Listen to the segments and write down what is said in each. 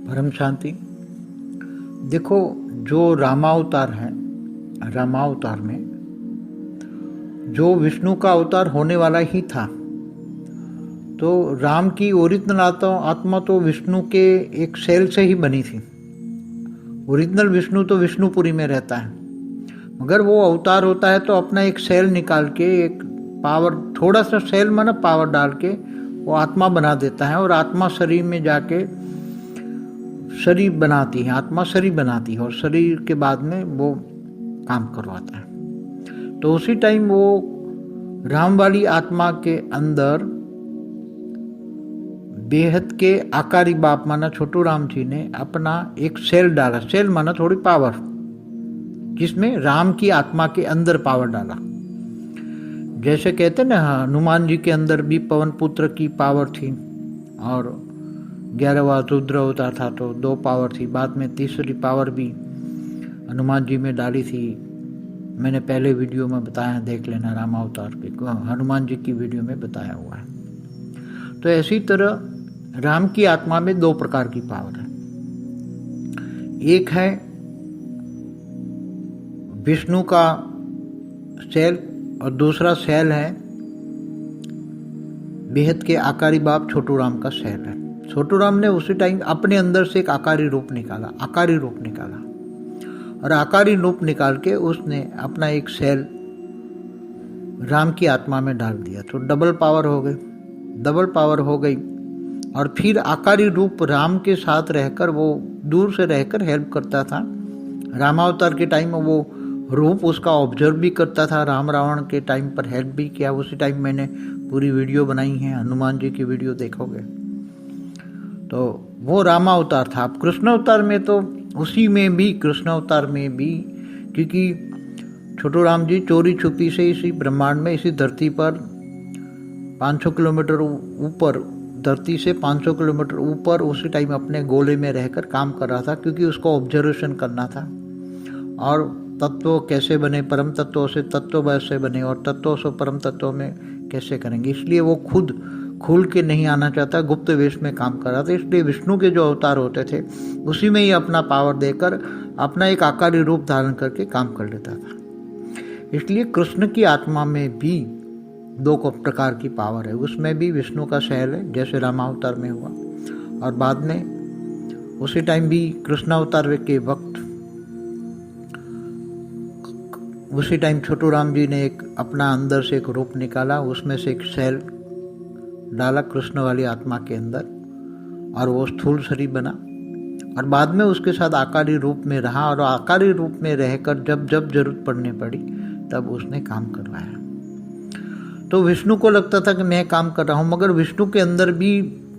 परम शांति। देखो, जो रामावतार है, रामावतार में जो विष्णु का अवतार होने वाला ही था, तो राम की ओरिजिनल आत्मा तो विष्णु के एक सेल से ही बनी थी। ओरिजिनल विष्णु तो विष्णुपुरी में रहता है, मगर वो अवतार होता है तो अपना एक सेल निकाल के, एक पावर, थोड़ा सा सेल माना पावर डाल के वो आत्मा बना देता है, और आत्मा शरीर में जाके शरीर बनाती है, आत्मा शरीर बनाती है, और शरीर के बाद में वो काम करवाता है। तो उसी टाइम वो राम वाली आत्मा के अंदर बेहद के आकारी बाप माना छोटू राम जी ने अपना एक सेल डाला। सेल माना थोड़ी पावर, जिसमें राम की आत्मा के अंदर पावर डाला। जैसे कहते ना, हनुमान जी के अंदर भी पवन पुत्र की पावर थी, और 11वां रुद्र अवतार था तो 2 पावर थी। बाद में तीसरी पावर भी हनुमान जी में डाली थी। मैंने पहले वीडियो में बताया, देख लेना, राम अवतार के हनुमान जी की वीडियो में बताया हुआ है। तो ऐसी तरह राम की आत्मा में 2 प्रकार की पावर है। एक है विष्णु का सेल, और दूसरा सेल है बेहद के आकारी बाप छोटू राम का सेल है। छोटू राम ने उसी टाइम अपने अंदर से एक आकारी रूप निकाला, और आकारी रूप निकाल के उसने अपना एक सेल राम की आत्मा में डाल दिया। तो डबल पावर हो गई। और फिर आकारी रूप राम के साथ रहकर, वो दूर से रहकर हेल्प करता था। रामावतार के टाइम में वो रूप उसका ऑब्जर्व भी करता था। राम रावण के टाइम पर हेल्प भी किया। उसी टाइम मैंने पूरी वीडियो बनाई है, हनुमान जी की वीडियो देखोगे तो वो रामावतार था। अब कृष्ण अवतार में तो उसी में भी, कृष्ण अवतार में भी, क्योंकि छोटू राम जी चोरी छुपी से इसी ब्रह्मांड में, इसी धरती पर 500 किलोमीटर ऊपर, धरती से 500 किलोमीटर ऊपर उसी टाइम अपने गोले में रहकर काम कर रहा था, क्योंकि उसको ऑब्जर्वेशन करना था। और तत्व कैसे बने, परम तत्वों से तत्व वैसे बने, और तत्वों से परम तत्वों में कैसे करेंगे, इसलिए वो खुद खुल के नहीं आना चाहता, गुप्त वेश में काम कर रहा था। इसलिए विष्णु के जो अवतार होते थे उसी में ही अपना पावर देकर अपना एक आकारी रूप धारण करके काम कर लेता था। इसलिए कृष्ण की आत्मा में भी 2 प्रकार की पावर है। उसमें भी विष्णु का सेल है, जैसे रामावतार में हुआ, और बाद में उसी टाइम भी कृष्ण अवतार के वक्त उसी टाइम छोटू राम जी ने एक अपना अंदर से एक रूप निकाला, उसमें से एक सेल डाला कृष्ण वाली आत्मा के अंदर, और वो स्थूल शरीर बना। और बाद में उसके साथ आकारी रूप में रहा, और आकारी रूप में रहकर जब जब जरूरत पड़ने पड़ी तब उसने काम करवाया। तो विष्णु को लगता था कि मैं काम कर रहा हूँ, मगर विष्णु के अंदर भी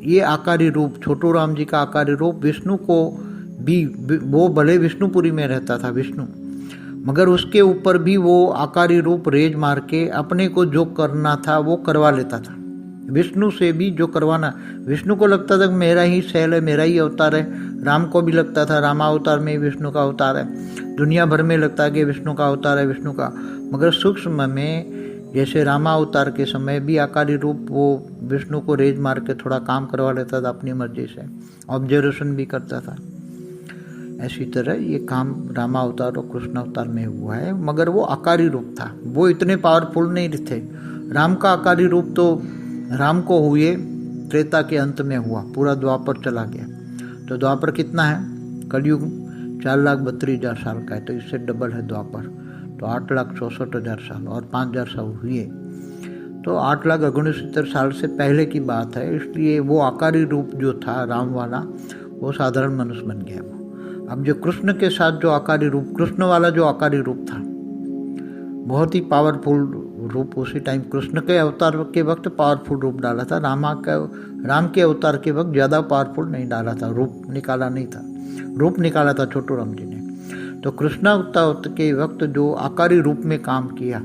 ये आकारी रूप, छोटू राम जी का आकारी रूप, विष्णु को भी, वो भले विष्णुपुरी में रहता था विष्णु, मगर उसके ऊपर भी वो आकारी रूप रेज मार के अपने को जो करना था वो करवा लेता था। विष्णु से भी जो करवाना, विष्णु को लगता था कि मेरा ही सेल है, मेरा ही अवतार है। राम को भी लगता था रामावतार में विष्णु का अवतार है। दुनिया भर में लगता है कि विष्णु का अवतार है, विष्णु का। मगर सूक्ष्म में, जैसे रामावतार के समय भी आकारी रूप वो विष्णु को रेज मार के थोड़ा काम करवा लेता था अपनी मर्जी से, ऑब्जर्वेशन भी करता था। ऐसी तरह ये काम रामावतार और कृष्ण अवतार में हुआ है, मगर वो आकारी रूप था, वो इतने पावरफुल नहीं थे। राम का आकारी रूप तो राम को हुए त्रेता के अंत में हुआ, पूरा द्वापर चला गया। तो द्वापर कितना है, कलयुग 4,32,000 साल का है, तो इससे डबल है द्वापर, तो 8,64,000 साल, और 5,000 साल हुए, तो 8,69,000 साल से पहले की बात है। इसलिए वो आकारी रूप जो था राम वाला, वो साधारण मनुष्य बन गया वो। अब जो कृष्ण के साथ जो आकारी रूप, कृष्ण वाला जो आकारी रूप था, बहुत ही पावरफुल रूप, उसी टाइम कृष्ण के अवतार के वक्त पावरफुल रूप डाला था। राम के अवतार के वक्त ज़्यादा पावरफुल नहीं डाला था, रूप निकाला नहीं था। रूप निकाला था छोटू राम जी ने। तो कृष्ण अवतार के वक्त जो आकारी रूप में काम किया,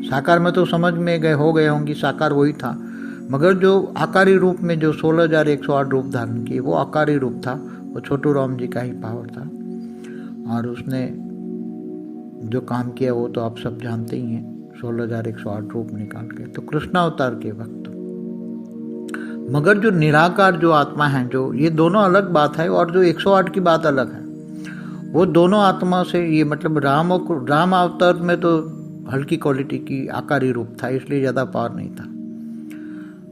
साकार में तो समझ में हो गए होंगी, साकार वही था, मगर जो आकारी रूप में जो 16,108 रूप धारण किए, वो आकारी रूप था, वो छोटू राम जी का ही पावर था। और उसने जो काम किया वो तो आप सब जानते ही हैं, 16,108 रूप निकाल के। तो कृष्ण अवतार के वक्त मगर जो निराकार जो आत्मा है, जो ये दोनों अलग बात है, और जो 108 की बात अलग है। वो दोनों आत्मा से ये मतलब राम अवतार में तो हल्की क्वालिटी की आकारी रूप था, इसलिए ज़्यादा पावर नहीं था,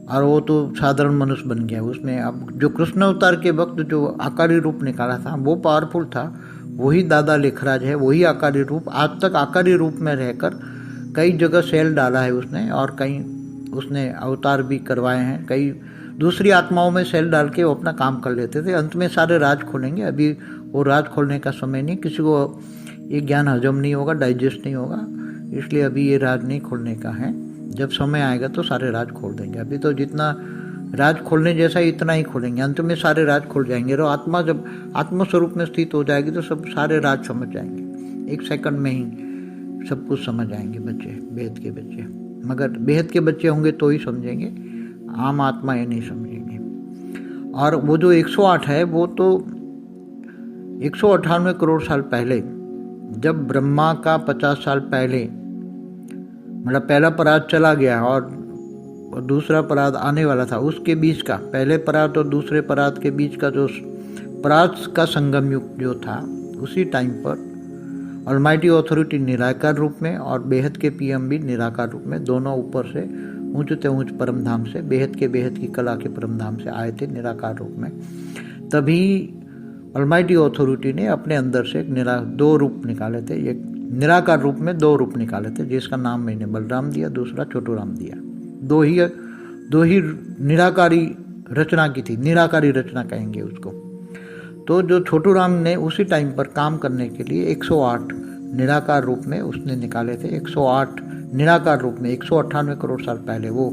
और वो तो साधारण मनुष्य बन गया उसमें। अब जो कृष्ण अवतार के वक्त जो आकारी रूप निकाला था वो पावरफुल था। वही दादा लेखराज है, वही आकारी रूप आज तक आकारी रूप में रहकर कई जगह सेल डाला है उसने, और कई उसने अवतार भी करवाए हैं। कई दूसरी आत्माओं में सेल डाल के वो अपना काम कर लेते थे। अंत में सारे राज खोलेंगे, अभी वो राज खोलने का समय नहीं, किसी को ये ज्ञान हजम नहीं होगा, डाइजेस्ट नहीं होगा, इसलिए अभी ये राज नहीं खोलने का है। जब समय आएगा तो सारे राज खोल देंगे। अभी तो जितना राज खोलने जैसा इतना ही खोलेंगे, अंत में सारे राज खोल जाएंगे। और आत्मा जब आत्मस्वरूप में स्थित हो जाएगी तो सब सारे राज समझ जाएंगे, 1 सेकंड में ही सब कुछ समझ जाएंगे बच्चे, बेहद के बच्चे। मगर बेहद के बच्चे होंगे तो ही समझेंगे, आम आत्मा ये नहीं समझेंगे। और वो जो 108 है वो तो 198 करोड़ साल पहले, जब ब्रह्मा का 50 साल पहले मतलब पहला परात चला गया और दूसरा परात आने वाला था, उसके बीच का, पहले परात और दूसरे परात के बीच का जो परात का संगम युग जो था, उसी टाइम पर ऑलमाइटी अथॉरिटी निराकार रूप में और बेहद के पीएम भी निराकार रूप में, दोनों ऊपर से ऊंचते ऊंच परम धाम से, बेहद की कला के परम धाम से आए थे निराकार रूप में। तभी ऑलमाइटी अथॉरिटी ने अपने अंदर से दो रूप निकाले थे, एक निराकार रूप में 2 रूप निकाले थे, जिसका नाम मैंने बलराम दिया, दूसरा छोटू राम दिया। दो ही निराकारी रचना की थी, निराकारी रचना कहेंगे उसको। तो जो छोटू राम ने उसी टाइम पर काम करने के लिए 108 निराकार रूप में उसने निकाले थे। 108 निराकार रूप में 198 करोड़ साल पहले वो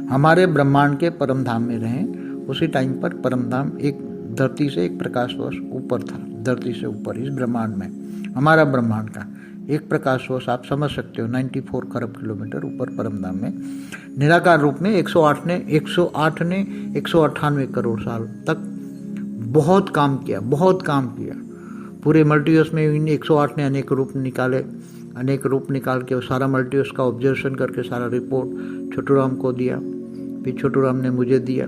हमारे ब्रह्मांड के परम धाम में रहे। उसी टाइम पर परम धाम एक धरती से 1 प्रकाश वर्ष ऊपर था, धरती से ऊपर इस ब्रह्मांड में, हमारा ब्रह्मांड का 1 प्रकाश वर्ष आप समझ सकते हो, 94 खरब किलोमीटर ऊपर परम धाम में निराकार रूप में 108 ने 198 करोड़ साल तक बहुत काम किया। पूरे मल्टीवर्स में इन 108 ने अनेक रूप निकाल के सारा मल्टीवर्स का ऑब्जर्वेशन करके सारा रिपोर्ट छोटू राम को दिया, फिर छोटू राम ने मुझे दिया।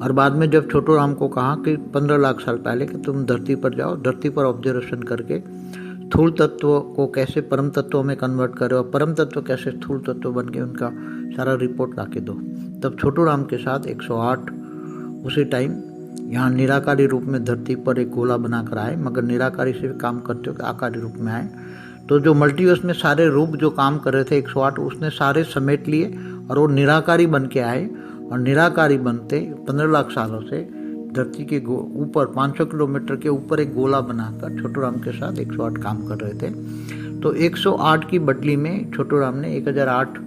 और बाद में जब छोटू राम को कहा कि 15 लाख साल पहले कि तुम धरती पर जाओ, धरती पर ऑब्जर्वेशन करके स्थूल तत्व को कैसे परम तत्वों में कन्वर्ट करे और परम तत्व कैसे स्थूल तत्व बन के उनका सारा रिपोर्ट ला के दो। तब छोटू राम के साथ 108 उसी टाइम यहाँ निराकारी रूप में धरती पर एक गोला बनाकर आए, मगर निराकारी से काम करते हो आकारी रूप में आए। तो जो मल्टीवर्स में सारे रूप जो काम कर रहे थे 108, उसने सारे समेट लिए और वो निराकारी बन के आए। और निराकारी बनते 15 लाख सालों से धरती के ऊपर 500 किलोमीटर के ऊपर एक गोला बनाकर छोटू राम के साथ 108 काम कर रहे थे। तो 108 की बटली में छोटू राम ने 1008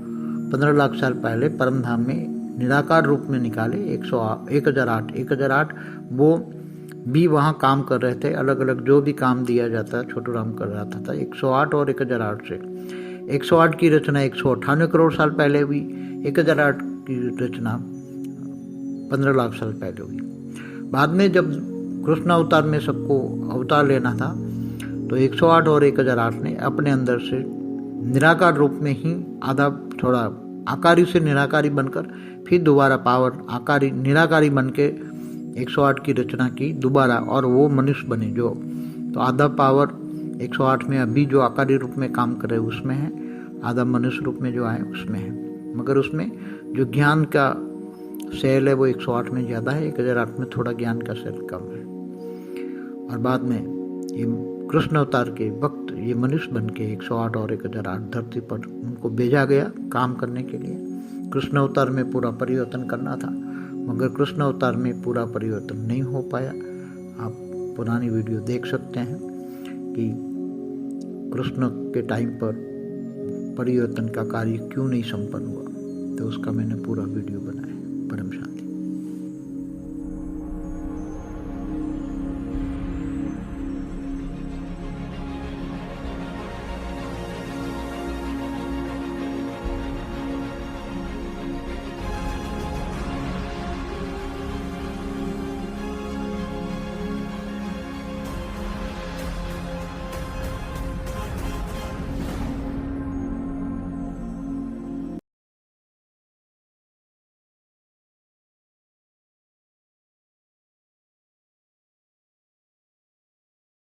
15 लाख साल पहले परम धाम में निराकार रूप में निकाले 1008 वो भी वहाँ काम कर रहे थे। अलग अलग जो भी काम दिया जाता छोटू राम कर रहा था 108 और 1008 से। 108 की रचना 198 करोड़ साल पहले हुई, 1008 की रचना 15 लाख साल पहले हुई। बाद में जब कृष्ण अवतार में सबको अवतार लेना था तो 108 और 1008 ने अपने अंदर से निराकार रूप में ही आधा थोड़ा आकारी से निराकारी बनकर फिर दोबारा पावर आकारी निराकारी बन के 108 की रचना की दोबारा, और वो मनुष्य बने जो। तो आधा पावर 108 में अभी जो आकारी रूप में काम कर रहे उसमें है, आधा मनुष्य रूप में जो आए उसमें है। मगर उसमें जो ज्ञान का सेल है वो 108 में ज़्यादा है, 1008 में थोड़ा ज्ञान का सेल कम है। और बाद में ये कृष्ण अवतार के वक्त ये मनुष्य बन के 108 और 1008 धरती पर उनको भेजा गया काम करने के लिए। कृष्ण अवतार में पूरा परिवर्तन करना था, मगर कृष्ण अवतार में पूरा परिवर्तन नहीं हो पाया। आप पुरानी वीडियो देख सकते हैं कि कृष्ण के टाइम पर परिवर्तन का कार्य क्यों नहीं संपन्न हुआ, तो उसका मैंने पूरा वीडियो बनाया। परम शांति।